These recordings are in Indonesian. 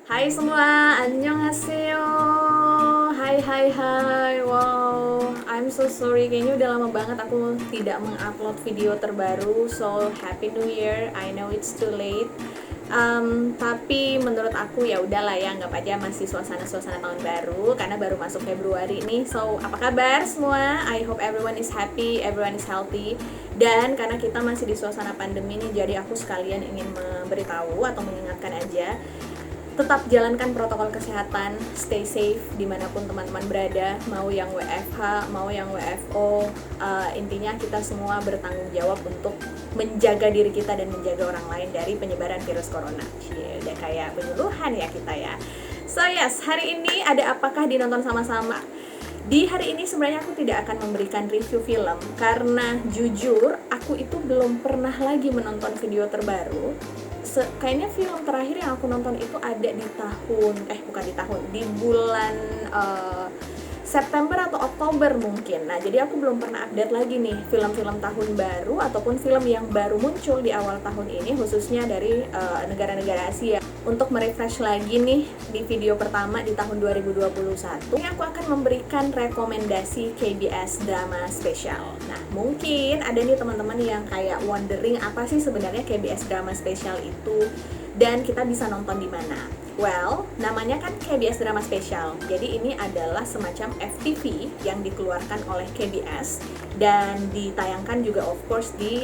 Hai semua, annyeonghaseyo. Hai. Wow, I'm so sorry. Kayaknya udah lama banget aku tidak mengupload video terbaru. So, Happy New Year. I know it's too late. Tapi menurut aku ya udahlah ya, anggap aja masih suasana tahun baru karena baru masuk Februari nih. So, apa kabar semua? I hope everyone is happy, everyone is healthy. Dan karena kita masih di suasana pandemi nih, jadi aku sekalian ingin memberitahu atau mengingatkan aja, tetap jalankan protokol kesehatan, stay safe dimanapun teman-teman berada, mau yang WFH, mau yang WFO, intinya kita semua bertanggung jawab untuk menjaga diri kita dan menjaga orang lain dari penyebaran virus corona. Udah kayak penyuluhan ya kita ya. So yes, hari ini ada apakah dinonton sama-sama? Di hari ini sebenarnya aku tidak akan memberikan review film karena jujur aku itu belum pernah lagi menonton video terbaru. Kayaknya film terakhir yang aku nonton itu ada di bulan September atau Oktober mungkin. Nah, jadi aku belum pernah update lagi nih film-film tahun baru ataupun film yang baru muncul di awal tahun ini, khususnya dari negara-negara Asia. Untuk merefresh lagi nih di video pertama di tahun 2021, ini aku akan memberikan rekomendasi KBS drama spesial. Nah, mungkin ada nih teman-teman yang kayak wondering apa sih sebenarnya KBS drama spesial itu dan kita bisa nonton di mana. Well, namanya kan KBS Drama Spesial. Jadi ini adalah semacam FTV yang dikeluarkan oleh KBS dan ditayangkan juga of course di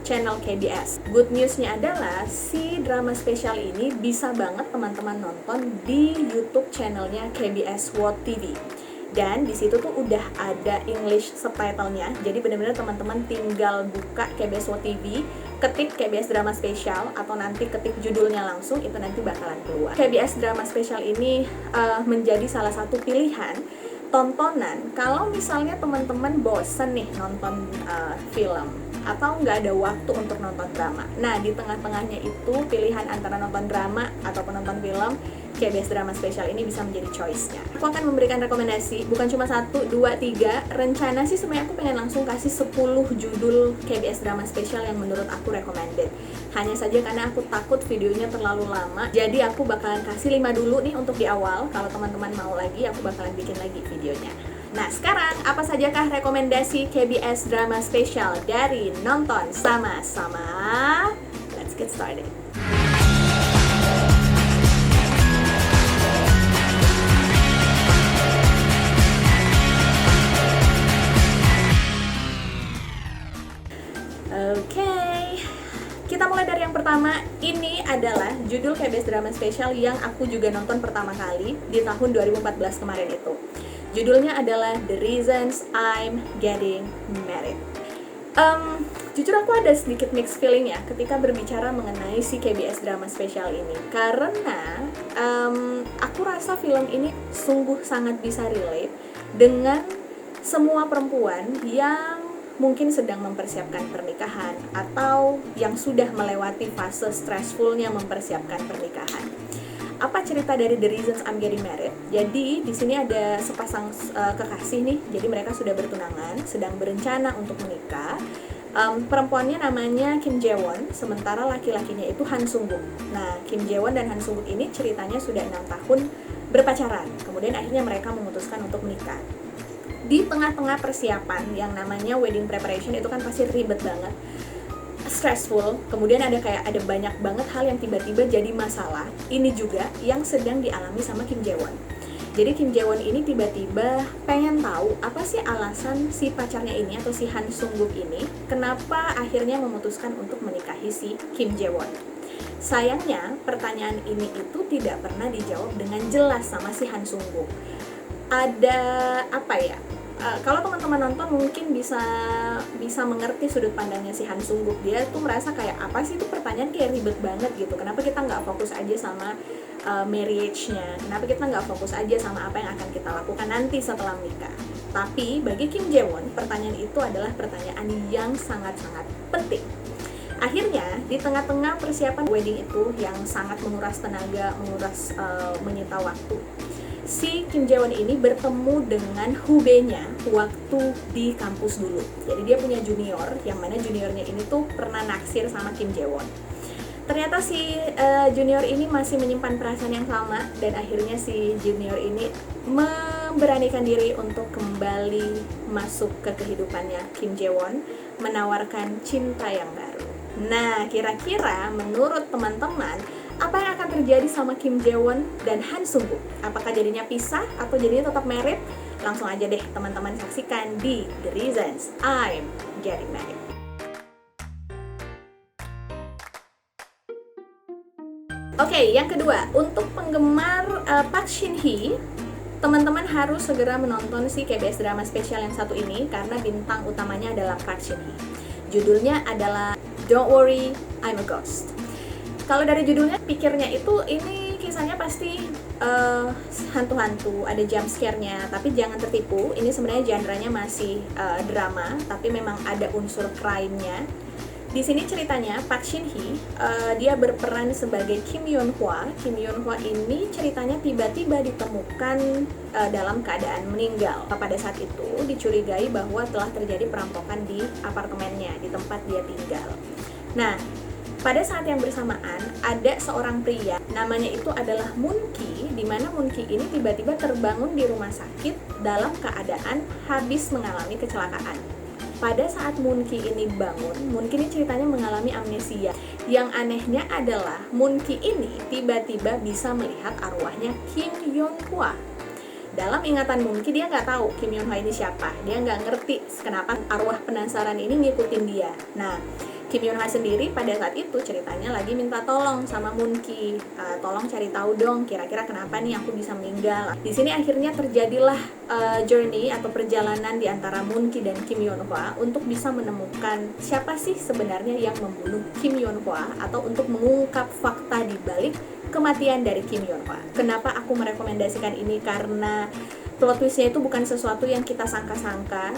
channel KBS. Good newsnya adalah si drama spesial ini bisa banget teman-teman nonton di YouTube channelnya KBS World TV. Dan di situ tuh udah ada English subtitlenya. Jadi benar-benar teman-teman tinggal buka KBS World TV, ketik KBS Drama Spesial atau nanti ketik judulnya langsung, itu nanti bakalan keluar. KBS Drama Spesial ini menjadi salah satu pilihan tontonan kalau misalnya teman-teman bosen nih nonton film atau nggak ada waktu untuk nonton drama. Nah, di tengah-tengahnya itu pilihan antara nonton drama ataupun nonton film, KBS Drama Spesial ini bisa menjadi choice-nya. Aku akan memberikan rekomendasi, bukan cuma 1, 2, 3. Rencana sih sebenarnya aku pengen langsung kasih 10 judul KBS Drama Spesial yang menurut aku recommended. Hanya saja karena aku takut videonya terlalu lama, jadi aku bakalan kasih 5 dulu nih untuk di awal. Kalau teman-teman mau lagi, aku bakalan bikin lagi videonya. Nah, sekarang apa sajakah rekomendasi KBS Drama Spesial dari Nonton Sama-sama? Let's get started. Oke, kita mulai dari yang pertama. Ini adalah judul KBS Drama Spesial yang aku juga nonton pertama kali di tahun 2014 kemarin itu. Judulnya adalah The Reasons I'm Getting Married. Jujur aku ada sedikit mixed feeling ya ketika berbicara mengenai si KBS Drama Spesial ini, karena aku rasa film ini sungguh sangat bisa relate dengan semua perempuan yang mungkin sedang mempersiapkan pernikahan atau yang sudah melewati fase stressfulnya mempersiapkan pernikahan. Apa cerita dari The Reasons I'm Getting Married? Jadi di sini ada sepasang kekasih nih. Jadi mereka sudah bertunangan, sedang berencana untuk menikah. Perempuannya namanya Kim Jae-won, sementara laki-lakinya itu Han Sung-guk. Nah, Kim Jae-won dan Han Sung-guk ini ceritanya sudah 6 tahun berpacaran. Kemudian akhirnya mereka memutuskan untuk menikah. Di tengah-tengah persiapan yang namanya wedding preparation itu kan pasti ribet banget, stressful, kemudian ada banyak banget hal yang tiba-tiba jadi masalah. Ini juga yang sedang dialami sama Kim Jae-won. Jadi Kim Jae-won ini tiba-tiba pengen tahu apa sih alasan si pacarnya ini atau si Han Sung-guk ini kenapa akhirnya memutuskan untuk menikahi si Kim Jae-won. Sayangnya pertanyaan ini itu tidak pernah dijawab dengan jelas sama si Han Sung-guk. Ada apa ya? Kalau teman-teman nonton mungkin bisa mengerti sudut pandangnya si Han Sung-guk. Dia tuh merasa kayak apa sih itu pertanyaan kayak ribet banget gitu. Kenapa kita nggak fokus aja sama marriage-nya? Kenapa kita nggak fokus aja sama apa yang akan kita lakukan nanti setelah menikah? Tapi bagi Kim Jae-won, pertanyaan itu adalah pertanyaan yang sangat-sangat penting. Akhirnya di tengah-tengah persiapan wedding itu yang sangat menguras tenaga, menyita waktu, si Kim Jae-won ini bertemu dengan hubenya waktu di kampus dulu. Jadi dia punya junior, yang mana juniornya ini tuh pernah naksir sama Kim Jae-won. Ternyata si junior ini masih menyimpan perasaan yang sama, dan akhirnya si junior ini memberanikan diri untuk kembali masuk ke kehidupannya Kim Jae-won, menawarkan cinta yang baru. Nah, kira-kira menurut teman-teman, apa yang akan terjadi sama Kim Jae-won dan Han Sung-guk? Apakah jadinya pisah atau jadinya tetap married? Langsung aja deh teman-teman saksikan di The Reasons I'm Getting Married. Oke, yang kedua, untuk penggemar Park Shin-hye, teman-teman harus segera menonton si KBS drama spesial yang satu ini karena bintang utamanya adalah Park Shin-hye. Judulnya adalah Don't Worry, I'm a Ghost. Kalau dari judulnya, pikirnya itu ini kisahnya pasti hantu-hantu, ada jump scare-nya, tapi jangan tertipu, ini sebenarnya genre-nya masih drama, tapi memang ada unsur crime-nya. Di sini ceritanya Park Shin-hye dia berperan sebagai Kim Yeon-hwa. Kim Yeon-hwa ini ceritanya tiba-tiba ditemukan dalam keadaan meninggal. Pada saat itu dicurigai bahwa telah terjadi perampokan di apartemennya, di tempat dia tinggal. Nah, pada saat yang bersamaan ada seorang pria, namanya itu adalah Moon-ki, di mana Moon-ki ini tiba-tiba terbangun di rumah sakit dalam keadaan habis mengalami kecelakaan. Pada saat Moon-ki ini bangun, Moon-ki ini ceritanya mengalami amnesia. Yang anehnya adalah Moon-ki ini tiba-tiba bisa melihat arwahnya Kim Yeon-hwa. Dalam ingatan Moon-ki, dia nggak tahu Kim Yeon-hwa ini siapa. Dia nggak ngerti kenapa arwah penasaran ini ngikutin dia. Nah, Kim Yeon-hwa sendiri pada saat itu ceritanya lagi minta tolong sama Moon-ki, tolong cari tahu dong kira-kira kenapa nih aku bisa meninggal. Di sini akhirnya terjadilah journey atau perjalanan di antara Moon-ki dan Kim Yeon-hwa untuk bisa menemukan siapa sih sebenarnya yang membunuh Kim Yeon-hwa atau untuk mengungkap fakta di balik kematian dari Kim Yeon-hwa. Kenapa aku merekomendasikan ini? Karena plot twistnya itu bukan sesuatu yang kita sangka-sangka.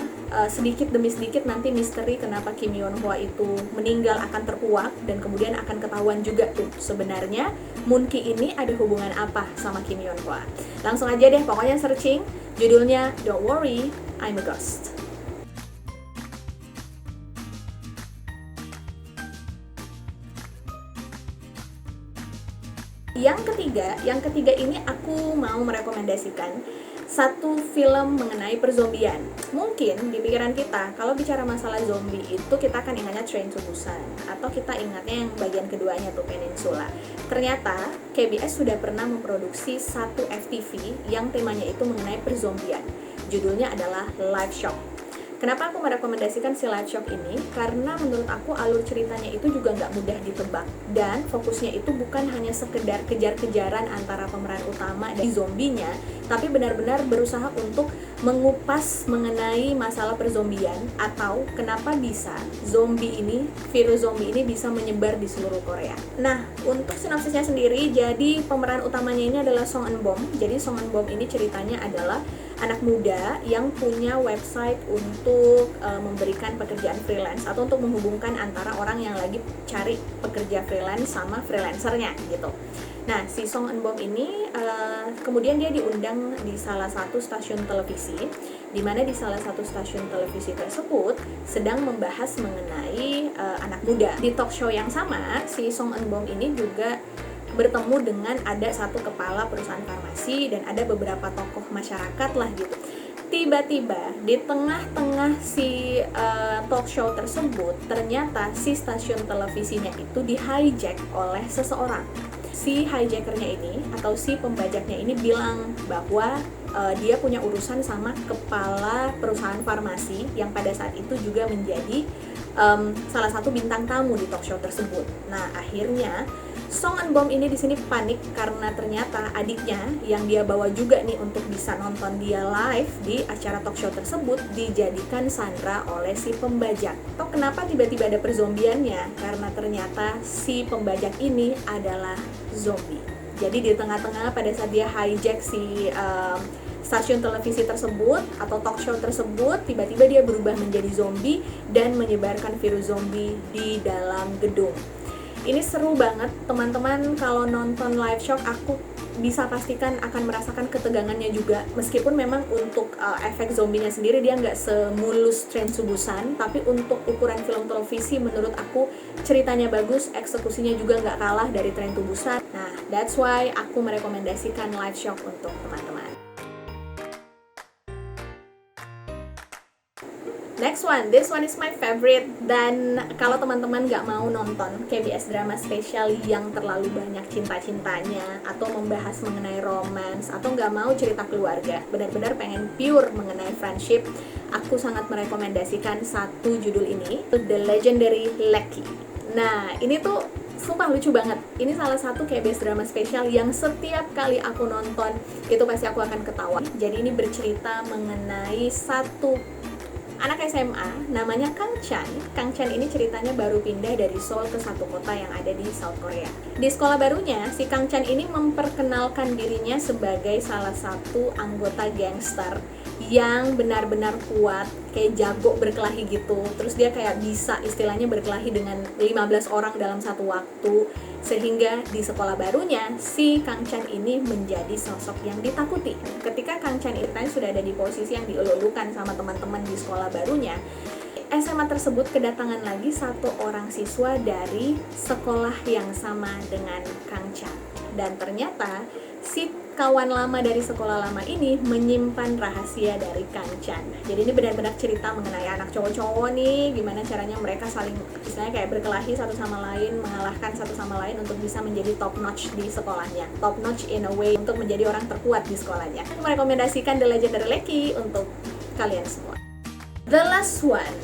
Sedikit demi sedikit nanti misteri kenapa Kim Yeon-hwa itu meninggal akan terkuak, dan kemudian akan ketahuan juga tuh sebenarnya Moon-ki ini ada hubungan apa sama Kim Yeon-hwa. Langsung aja deh pokoknya searching, judulnya Don't Worry, I'm a Ghost. Yang ketiga ini aku mau merekomendasikan satu film mengenai perzombian. Mungkin di pikiran kita, kalau bicara masalah zombie itu kita akan ingatnya Train to Busan, atau kita ingatnya yang bagian keduanya tuh Peninsula. Ternyata KBS sudah pernah memproduksi satu FTV yang temanya itu mengenai perzombian. Judulnya adalah Live Shock. Kenapa aku merekomendasikan si Live Shock ini? Karena menurut aku alur ceritanya itu juga nggak mudah ditebak, dan fokusnya itu bukan hanya sekedar kejar-kejaran antara pemeran utama dan zombinya, tapi benar-benar berusaha untuk mengupas mengenai masalah perzombian atau kenapa bisa virus zombie ini bisa menyebar di seluruh Korea. Nah, untuk sinopsisnya sendiri, jadi pemeran utamanya ini adalah Song Eun-bom. Jadi Song Eun-bom ini ceritanya adalah anak muda yang punya website untuk memberikan pekerjaan freelance atau untuk menghubungkan antara orang yang lagi cari pekerja freelance sama freelancernya gitu. Nah, si Song Eun-bom ini kemudian dia diundang di salah satu stasiun televisi, di mana di salah satu stasiun televisi tersebut sedang membahas mengenai anak muda. Di talk show yang sama, si Song Eun-bom ini juga bertemu dengan ada satu kepala perusahaan farmasi dan ada beberapa tokoh masyarakat lah gitu. Tiba-tiba di tengah-tengah si talk show tersebut, ternyata si stasiun televisinya itu di-hijack oleh seseorang. Si hijackernya ini atau si pembajaknya ini bilang bahwa dia punya urusan sama kepala perusahaan farmasi yang pada saat itu juga menjadi salah satu bintang tamu di talk show tersebut. Nah, akhirnya Song Eun-bom ini di sini panik karena ternyata adiknya yang dia bawa juga nih untuk bisa nonton dia live di acara talk show tersebut dijadikan sandera oleh si pembajak. Atau kenapa tiba-tiba ada perzombiannya? Karena ternyata si pembajak ini adalah zombie. Jadi di tengah-tengah pada saat dia hijack si stasiun televisi tersebut atau talk show tersebut, tiba-tiba dia berubah menjadi zombie dan menyebarkan virus zombie di dalam gedung. Ini seru banget teman-teman. Kalau nonton Live Shock, aku bisa pastikan akan merasakan ketegangannya juga. Meskipun memang untuk efek zombinya sendiri dia nggak semulus Train to Busan, tapi untuk ukuran film televisi menurut aku ceritanya bagus, eksekusinya juga nggak kalah dari Train to Busan. Nah, that's why aku merekomendasikan Live Shock untuk teman-teman. Next one, this one is my favorite. Dan kalau teman-teman gak mau nonton KBS drama spesial yang terlalu banyak cinta-cintanya, atau membahas mengenai romance, atau gak mau cerita keluarga, benar-benar pengen pure mengenai friendship, aku sangat merekomendasikan satu judul ini, The Legendary Lucky. Nah, ini tuh sumpah lucu banget. Ini salah satu KBS drama spesial yang setiap kali aku nonton itu pasti aku akan ketawa. Jadi ini bercerita mengenai satu anak SMA namanya Kang Chan. Kang Chan ini ceritanya baru pindah dari Seoul ke satu kota yang ada di South Korea. Di sekolah barunya, si Kang Chan ini memperkenalkan dirinya sebagai salah satu anggota gangster yang benar-benar kuat, kayak jago berkelahi gitu. Terus dia kayak bisa istilahnya berkelahi dengan 15 orang dalam satu waktu. Sehingga di sekolah barunya, si Kang Chan ini menjadi sosok yang ditakuti. Ketika Kang Chan itu sudah ada di posisi yang dielulukan sama teman-teman di sekolah barunya, SMA tersebut kedatangan lagi satu orang siswa dari sekolah yang sama dengan Kang Chan. Dan ternyata si kawan lama dari sekolah lama ini menyimpan rahasia dari Kang Chan. Jadi ini benar-benar cerita mengenai anak cowok-cowok nih, gimana caranya mereka saling istilahnya kayak berkelahi satu sama lain, mengalahkan satu sama lain untuk bisa menjadi top notch di sekolahnya. Top notch in a way untuk menjadi orang terkuat di sekolahnya. Aku merekomendasikan The Legendary Lucky untuk kalian semua. The last one,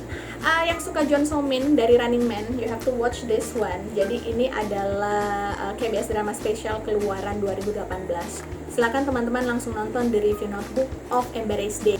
yang suka Jeon So Min dari Running Man, you have to watch this one. Jadi ini adalah KBS drama spesial keluaran 2018. Silakan teman-teman langsung nonton The Review Notebook of Embarrassed Day.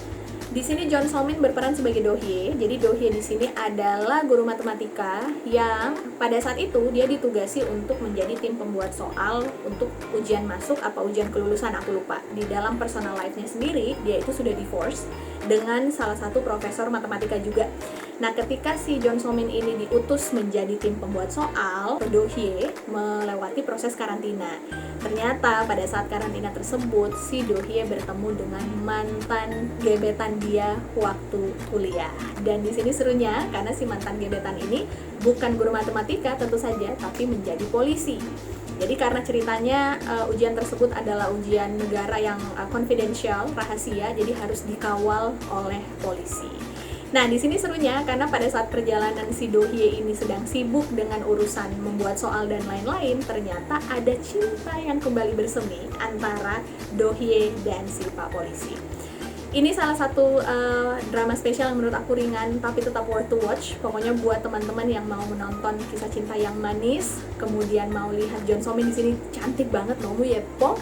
Di sini Jeon So Min berperan sebagai Do Hye. Jadi Do Hye di sini adalah guru matematika yang pada saat itu dia ditugasi untuk menjadi tim pembuat soal untuk ujian masuk apa ujian kelulusan, aku lupa. Di dalam personal life-nya sendiri, dia itu sudah divorce dengan salah satu profesor matematika juga. Nah, ketika si Jeon So Min ini diutus menjadi tim pembuat soal, Do Hye melewati proses karantina. Ternyata pada saat karantina tersebut, si Do Hye bertemu dengan mantan gebetan dia waktu kuliah. Dan di sini serunya karena si mantan gebetan ini bukan guru matematika tentu saja, tapi menjadi polisi. Jadi karena ceritanya ujian tersebut adalah ujian negara yang confidential, rahasia, jadi harus dikawal oleh polisi. Nah, di sini serunya karena pada saat perjalanan si Do Hye ini sedang sibuk dengan urusan membuat soal dan lain-lain, ternyata ada cinta yang kembali bersemi antara Do Hye dan si Pak Polisi. Ini salah satu drama spesial yang menurut aku ringan tapi tetap worth to watch. Pokoknya buat teman-teman yang mau menonton kisah cinta yang manis, kemudian mau lihat Jeon So Min di sini cantik banget, nomu yepo,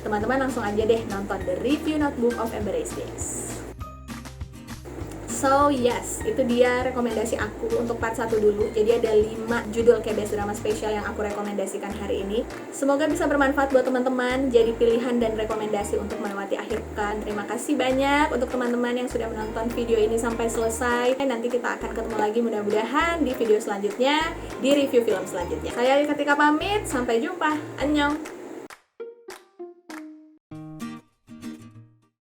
teman-teman langsung aja deh nonton The Review Notebook of Embarrassed Days. So yes, itu dia rekomendasi aku untuk part 1 dulu. Jadi ada 5 judul KBS drama spesial yang aku rekomendasikan hari ini. Semoga bisa bermanfaat buat teman-teman, jadi pilihan dan rekomendasi untuk melewati akhir pekan. Terima kasih banyak untuk teman-teman yang sudah menonton video ini sampai selesai. Nanti kita akan ketemu lagi mudah-mudahan di video selanjutnya, di review film selanjutnya. Saya Ketika pamit, sampai jumpa. Annyeong.